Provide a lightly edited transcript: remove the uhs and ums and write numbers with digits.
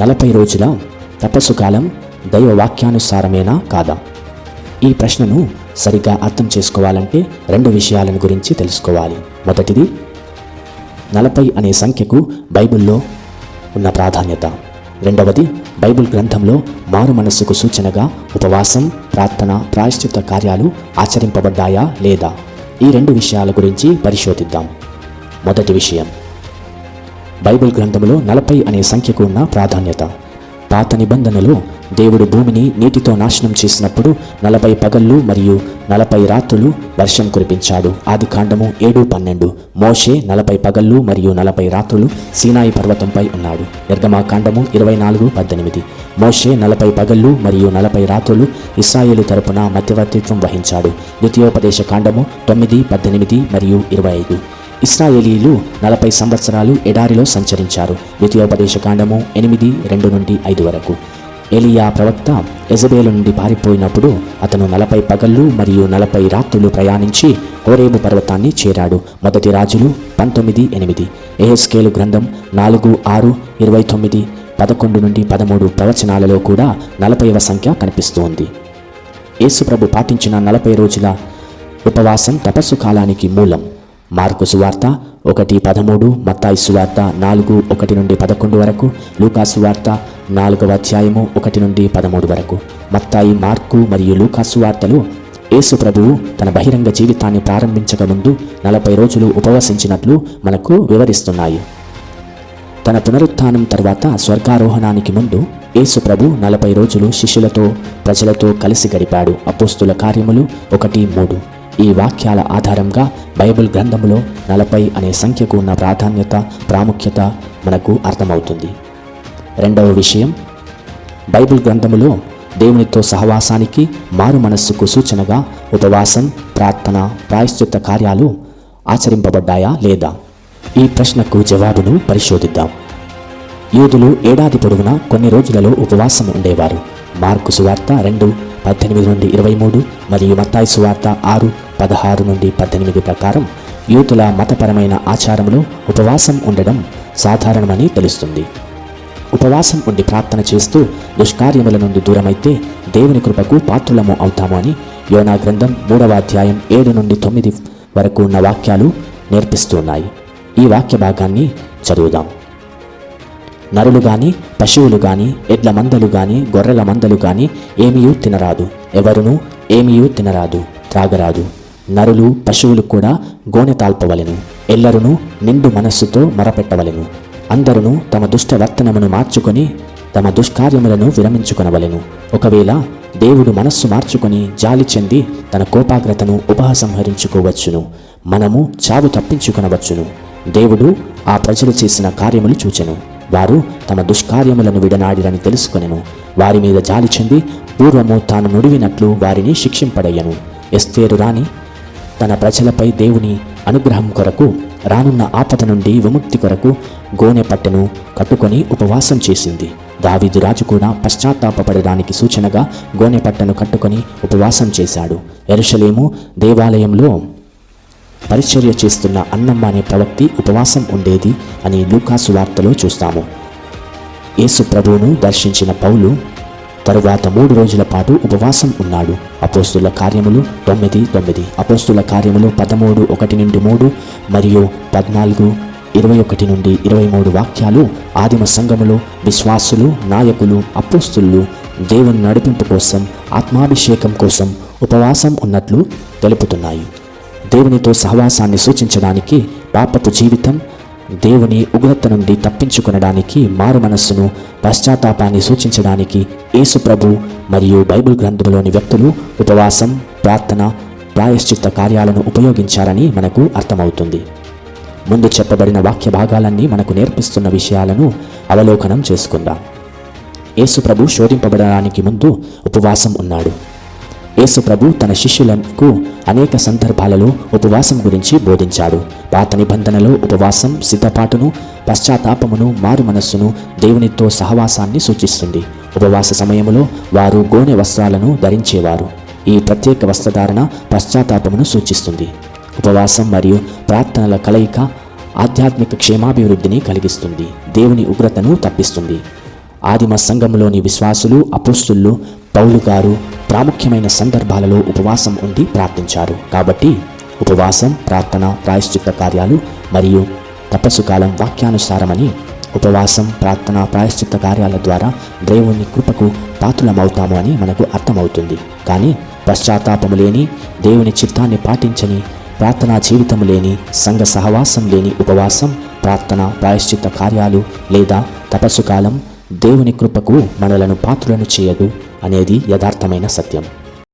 40 రోజుల తపస్సు కాలం దైవ వాక్యానుసారమేనా కాదా? ఈ ప్రశ్నను సరిగ్గా అర్థం చేసుకోవాలంటే 2 విషయాలను గురించి తెలుసుకోవాలి. మొదటిది, 40 అనే సంఖ్యకు బైబిల్లో ఉన్న ప్రాధాన్యత. రెండవది, బైబిల్ గ్రంథంలో మారు మనస్సుకు సూచనగా ఉపవాసం, ప్రార్థన, ప్రాయశ్చిత్త కార్యాలు ఆచరింపబడ్డాయా లేదా? ఈ 2 విషయాల గురించి పరిశోధిద్దాం. మొదటి విషయం, బైబిల్ గ్రంథంలో 40 అనే సంఖ్యకు ఉన్న ప్రాధాన్యత. పాత నిబంధనలో దేవుడు భూమిని నీటితో నాశనం చేసినప్పుడు 40 పగళ్ళు మరియు 40 రాత్రులు వర్షం కురిపించాడు. ఆదికాండము 7:12. మోషే 40 పగళ్ళు మరియు 40 రాత్రులు సీనాయి పర్వతంపై ఉన్నాడు. నిర్గమాకాండము 24:18. మోషే 40 పగళ్ళు మరియు 40 రాత్రులు ఇశ్రాయేలు తరపున మధ్యవర్తిత్వం వహించాడు. ద్వితీయోపదేశ కాండము 9:18 మరియు 25. ఇశ్రాయేలీలు 40 సంవత్సరాలు ఎడారిలో సంచరించారు. ద్వితీయోపదేశ కాండము 8:2-5 వరకు. ఎలియా ప్రవక్త యెజబెలు నుండి పారిపోయినప్పుడు అతను 40 పగళ్ళు మరియు 40 రాత్రులు ప్రయాణించి హోరేబు పర్వతాన్ని చేరాడు. మొదటి రాజులు 19:8. యెహెజ్కేలు గ్రంథం 4:6, 29, 11-13 ప్రవచనాలలో కూడా 40వ సంఖ్య కనిపిస్తోంది. యేసుప్రభు పాటించిన 40 రోజుల ఉపవాసం తపస్సు కాలానికి మూలం. మార్కు సువార్త 1:13, మత్తాయి సువార్త 4:1-11 వరకు, లూకా సువార్త 4వ అధ్యాయము 1-13 వరకు. మత్తాయి, మార్కు మరియు లూకా సువార్తలు యేసు ప్రభువు తన బహిరంగ జీవితాన్ని ప్రారంభించక ముందు 40 రోజులు ఉపవసించినట్లు మనకు వివరిస్తున్నాయి. తన పునరుత్థానం తర్వాత స్వర్గారోహణానికి ముందు యేసు ప్రభు 40 రోజులు శిష్యులతో, ప్రజలతో కలిసి గడిపాడు. అపోస్తుల కార్యములు 1:3. ఈ వాక్యాల ఆధారంగా బైబిల్ గ్రంథంలో 40 అనే సంఖ్యకు ఉన్న ప్రాధాన్యత, ప్రాముఖ్యత మనకు అర్థమవుతుంది. రెండవ విషయం, బైబిల్ గ్రంథములో దేవునితో సహవాసానికి, మారు మనస్సుకు సూచనగా ఉపవాసం, ప్రార్థన, ప్రాయశ్చిత్త కార్యాలు ఆచరింపబడ్డాయా లేదా? ఈ ప్రశ్నకు జవాబును పరిశోధిద్దాం. యూదులు ఏడాది పొడవునా కొన్ని రోజులలో ఉపవాసం ఉండేవారు. మార్కు సువార్త 2:18-23 మరియు మత్తాయి సువార్త 6:16-18 ప్రకారం యూదుల మతపరమైన ఆచారంలో ఉపవాసం ఉండడం సాధారణమని తెలుస్తుంది. ఉపవాసం ఉండి ప్రార్థన చేస్తూ దుష్కార్యముల నుండి దూరమైతే దేవుని కృపకు పాత్రులము అవుతాము అని యోనా గ్రంథం 3వ అధ్యాయం 7-9 వరకు ఉన్న వాక్యాలు నేర్పిస్తున్నాయి. ఈ వాక్య భాగాన్ని చదువుదాం. నరులు గాని, పశువులు గాని, ఎడ్ల మందలు గాని, గొర్రెల మందలు గాని ఏమీయూ తినరాదు. ఎవరునూ ఏమీయూ తినరాదు, త్రాగరాదు. నరులు, పశువులు కూడా గోనె తాల్పవలెను. ఎల్లరునూ నిండు మనస్సుతో మొరపెట్టవలెను. అందరును తమ దుష్ట వర్తనమును మార్చుకొని తమ దుష్కార్యములను విరమించుకొనవలెను. ఒకవేళ దేవుడు మనస్సు మార్చుకొని జాలి చెంది తన కోపాగ్రతను ఉపసంహరించుకోవచ్చును. మనము చావు తప్పించుకొనవచ్చును. దేవుడు ఆ ప్రజలు చేసిన కార్యములు చూచెను. వారు తమ దుష్కార్యములను విడనాడిరని తెలుసుకొనెను. వారి మీద జాలి చెంది పూర్వము తాను నుడివినట్లు వారిని శిక్షింపడయ్యను. ఎస్తేరు రాణి తన ప్రజలపై దేవుని అనుగ్రహం కొరకు, రానున్న ఆపద నుండి విముక్తి కొరకు గోనె పట్టెను కట్టుకొని ఉపవాసం చేసింది. దావీదు రాజు కూడా పశ్చాత్తాపపడడానికి సూచనగా గోనె పట్టెను కట్టుకొని ఉపవాసం చేశాడు. యెరూషలేము దేవాలయంలో పరిచర్య చేస్తున్న అన్నమ్మ అనే ప్రవక్తి ఉపవాసం ఉండేది అని లూకా సువార్తలో చూస్తాము. యేసు ప్రభువును దర్శించిన పౌలు తరువాత 3 రోజుల పాటు ఉపవాసం ఉన్నాడు. అపోస్తుల కార్యములు 9:9, అపోస్తుల కార్యములు 13:1-3 మరియు 14:21-23 వాక్యాలు ఆదిమ సంఘములో విశ్వాసులు, నాయకులు, అపోస్తులు దేవుని నడిపింపు కోసం, ఆత్మాభిషేకం కోసం ఉపవాసం ఉన్నట్లు తెలుపుతున్నాయి. దేవునితో సహవాసాన్ని సూచించడానికి, పాపపు జీవితం, దేవుని ఉగ్రత నుండి తప్పించుకొనడానికి, మారు మనస్సును, పశ్చాత్తాపాన్ని సూచించడానికి యేసు ప్రభు మరియు బైబిల్ గ్రంథంలోని వ్యక్తులు ఉపవాసం, ప్రార్థన, ప్రాయశ్చిత్త కార్యాలను ఉపయోగించారని మనకు అర్థమవుతుంది. ముందు చెప్పబడిన వాక్య భాగాలన్నీ మనకు నేర్పిస్తున్న విషయాలను అవలోకనం చేసుకుందాం. యేసు ప్రభు శోధింపబడడానికి ముందు ఉపవాసం ఉన్నాడు. యేసు ప్రభు తన శిష్యులకు అనేక సందర్భాలలో ఉపవాసం గురించి బోధించాడు. పాత నిబంధనలో ఉపవాసం సిద్ధపాటును, పశ్చాత్తాపమును, మారు మనస్సును, దేవునితో సహవాసాన్ని సూచిస్తుంది. ఉపవాస సమయంలో వారు గోనె వస్త్రాలను ధరించేవారు. ఈ ప్రత్యేక వస్త్రధారణ పశ్చాత్తాపమును సూచిస్తుంది. ఉపవాసం మరియు ప్రార్థనల కలయిక ఆధ్యాత్మిక క్షేమాభివృద్ధిని కలిగిస్తుంది. దేవుని ఉగ్రతను తప్పిస్తుంది. ఆదిమ సంఘంలోని విశ్వాసులు, అపోస్తులు, పౌలు గారు ప్రాముఖ్యమైన సందర్భాలలో ఉపవాసం ఉండి ప్రార్థించారు. కాబట్టి ఉపవాసం, ప్రార్థన, ప్రాయశ్చిత్త కార్యాలు మరియు తపస్సు కాలం వాక్యానుసారమని. ఉపవాసం, ప్రార్థన, ప్రాయశ్చిత్త కార్యాల ద్వారా దేవుని కృపకు పాత్రులమవుతాము అని మనకు అర్థమవుతుంది. కానీ పశ్చాత్తాపము లేని, దేవుని చిత్తాన్ని పాటించని, ప్రార్థనా జీవితం లేని, సంఘ సహవాసం లేని ఉపవాసం, ప్రార్థన, ప్రాయశ్చిత్త కార్యాలు లేదా తపస్సు కాలం దేవుని కృపకు మనలను పాత్రులను చేయదు అనేది యథార్థమైన సత్యం.